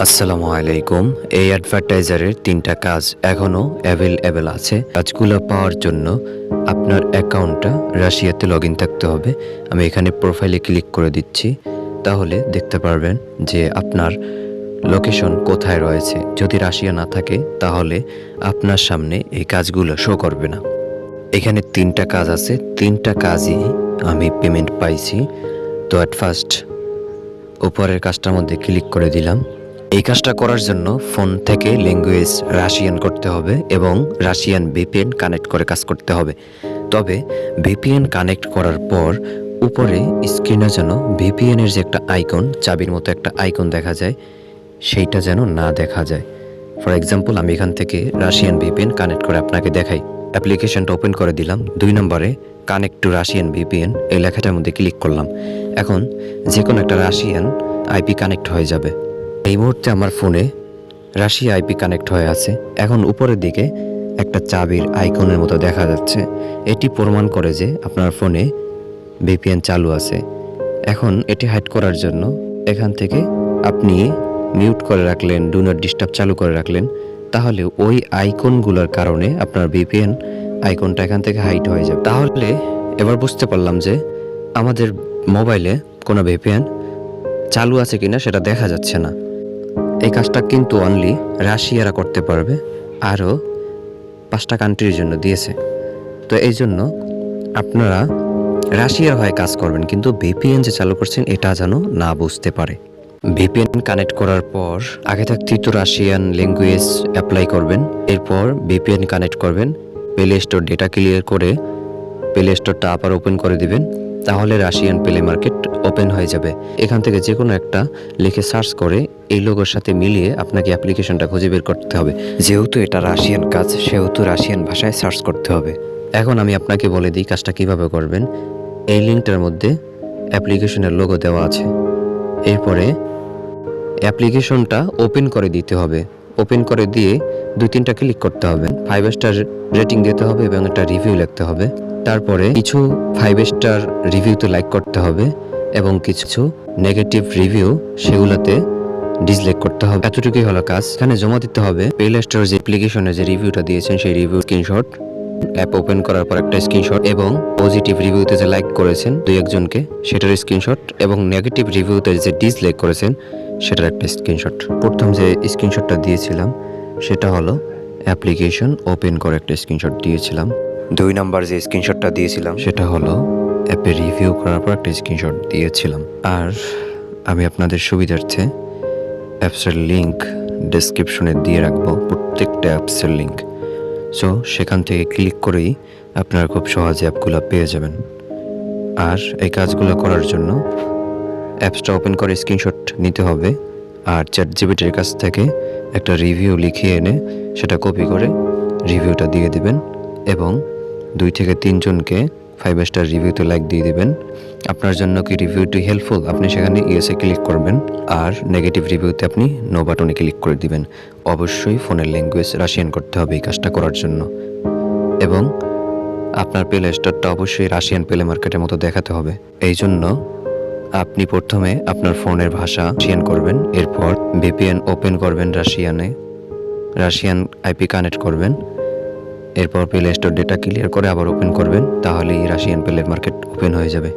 আসসালামু আলাইকুম। এই অ্যাডভার্টাইজারের ৩টা কাজ এখনও অ্যাভেলেবেল আছে। কাজগুলো পাওয়ার জন্য আপনার অ্যাকাউন্টটা রাশিয়াতে লগ ইন থাকতে হবে। আমি এখানে প্রোফাইলে ক্লিক করে দিচ্ছি, তাহলে দেখতে পারবেন যে আপনার লোকেশন কোথায় রয়েছে। যদি রাশিয়া না থাকে তাহলে আপনার সামনে এই কাজগুলো শো করবে না। এখানে ৩টা কাজ আছে, ৩টা কাজই আমি পেমেন্ট পাইছি। তো অ্যাট ফার্স্ট উপরের কাজটার মধ্যে ক্লিক করে দিলাম। এই কাজটা করার জন্য ফোন থেকে ল্যাঙ্গুয়েজ রাশিয়ান করতে হবে এবং রাশিয়ান ভিপিএন কানেক্ট করে কাজ করতে হবে। তবে ভিপিএন কানেক্ট করার পর উপরে স্ক্রিনে যেন ভিপিএনের যে একটা আইকন, চাবির মতো একটা আইকন দেখা যায়, সেইটা যেন না দেখা যায়। ফর এক্সাম্পল, আমি এখান থেকে রাশিয়ান ভিপিএন কানেক্ট করে আপনাকে দেখাই। অ্যাপ্লিকেশনটা ওপেন করে দিলাম। 2 নম্বরে কানেক্ট টু রাশিয়ান ভিপিএন এই লেখাটার মধ্যে ক্লিক করলাম। এখন যে কোনো একটা রাশিয়ান আইপি কানেক্ট হয়ে যাবে। এই মুহূর্তে আমার ফোনে রাশিয়া আইপি কানেক্ট হয়ে আছে। এখন উপরের দিকে একটা চাবির আইকনের মতো দেখা যাচ্ছে। এটি প্রমাণ করে যে আপনার ফোনে ভিপিএন চালু আছে। এখন এটি হাইড করার জন্য এখান থেকে আপনি মিউট করে রাখলেন, ডু নট ডিস্টার্ব চালু করে রাখলেন, তাহলে ওই আইকনগুলোর কারণে আপনার ভিপিএন আইকনটা এখান থেকে হাইড হয়ে যাবে। তাহলে এবার বুঝতে পারলাম যে আমাদের মোবাইলে কোনো ভিপিএন চালু আছে কিনা সেটা দেখা যাচ্ছে না। এই কাজটা কিন্তু অনলি রাশিয়ারা করতে পারবে, আরও 5টা কান্ট্রির জন্য দিয়েছে। তো এই জন্য আপনারা রাশিয়ার হয়ে কাজ করবেন, কিন্তু ভিপিএন যে চালু করছেন এটা যেন না বুঝতে পারে। ভিপিএন কানেক্ট করার পর আগে থাকতেই তো রাশিয়ান ল্যাঙ্গুয়েজ অ্যাপ্লাই করবেন। এরপর ভিপিএন কানেক্ট করবেন, প্লে স্টোর ডেটা ক্লিয়ার করে প্লে স্টোরটা আবার ওপেন করে দিবেন, তাহলে রাশিয়ান প্লে মার্কেট ওপেন হয়ে যাবে। এখান থেকে যে কোনো একটা লিখে সার্চ করে এই লোগোর সাথে মিলিয়ে আপনাকে অ্যাপ্লিকেশনটা খুঁজে বের করতে হবে। যেহেতু এটা রাশিয়ান কাজ, সেহেতু রাশিয়ান ভাষায় সার্চ করতে হবে। এখন আমি আপনাকে বলে দিই কাজটা কিভাবে করবেন। এই লিঙ্কটার মধ্যে অ্যাপ্লিকেশনের লোগো দেওয়া আছে। এরপরে অ্যাপ্লিকেশনটা ওপেন করে দিতে হবে। ওপেন করে দিয়ে 2-3টা ক্লিক করতে হবে। 5 স্টার রেটিং দিতে হবে এবং একটা রিভিউ লিখতে হবে। তারপরে কিছু 5 স্টার রিভিউতে লাইক করতে হবে এবং কিছু নেগেটিভ রিভিউ সেগুলোতে ডিসলাইক করতে হবে। এতটুকুই হলো কাজ। এখানে জমা দিতে হবে প্লে স্টোর যে অ্যাপ্লিকেশনে যে রিভিউটা দিয়েছেন সেই রিভিউ স্ক্রিনশট, অ্যাপ ওপেন করার পর একটা স্ক্রিনশট, এবং পজিটিভ রিভিউতে যে লাইক করেছেন 2-1জনকে সেটার স্ক্রিনশট, এবং নেগেটিভ রিভিউতে যে ডিসলাইক করেছেন সেটার একটা স্ক্রিনশট। প্রথম যে স্ক্রিনশটটা দিয়েছিলাম সেটা হলো অ্যাপ্লিকেশন ওপেন করে একটা স্ক্রিনশট দিয়েছিলাম। 2 নম্বর যে স্ক্রিনশটটা দিয়েছিলাম সেটা হলো অ্যাপে রিভিউ করার পর একটা স্ক্রিনশট দিয়েছিলাম। আর আমি আপনাদের সুবিধার্থে অ্যাপসের লিঙ্ক ডেসক্রিপশনে দিয়ে রাখবো, প্রত্যেকটা অ্যাপসের লিঙ্ক। সো সেখান থেকে ক্লিক করেই আপনারা খুব সহজে অ্যাপগুলো পেয়ে যাবেন। আর এই কাজগুলো করার জন্য অ্যাপসটা ওপেন করে স্ক্রিনশট নিতে হবে, আর চ্যাটজিপিটির কাছ থেকে একটা রিভিউ লিখিয়ে এনে সেটা কপি করে রিভিউটা দিয়ে দিবেন, এবং 2-3জনকে 5 স্টার রিভিউতে লাইক দিয়ে দিবেন। আপনার জন্য কি রিভিউটি হেল্পফুল, আপনি সেখানে ইয়েসে ক্লিক করবেন, আর নেগেটিভ রিভিউতে আপনি নো বাটনে ক্লিক করে দিবেন। অবশ্যই ফোনের ল্যাঙ্গুয়েজ রাশিয়ান করতে হবে এই কাজটা করার জন্য, এবং আপনার প্লে স্টোরটা অবশ্যই রাশিয়ান প্লে মার্কেটের মতো দেখাতে হবে। এই জন্য আপনি প্রথমে আপনার ফোনের ভাষা রাশিয়ান করবেন, এরপর ভিপিএন ওপেন করবেন রাশিয়ান আইপি কানেক্ট করবেন, এরপর প্লে স্টোর ডেটা ক্লিয়ার করে আবার ওপেন করবেন, তাহলেই রাশিয়ান প্লে মার্কেট ওপেন হয়ে যাবে।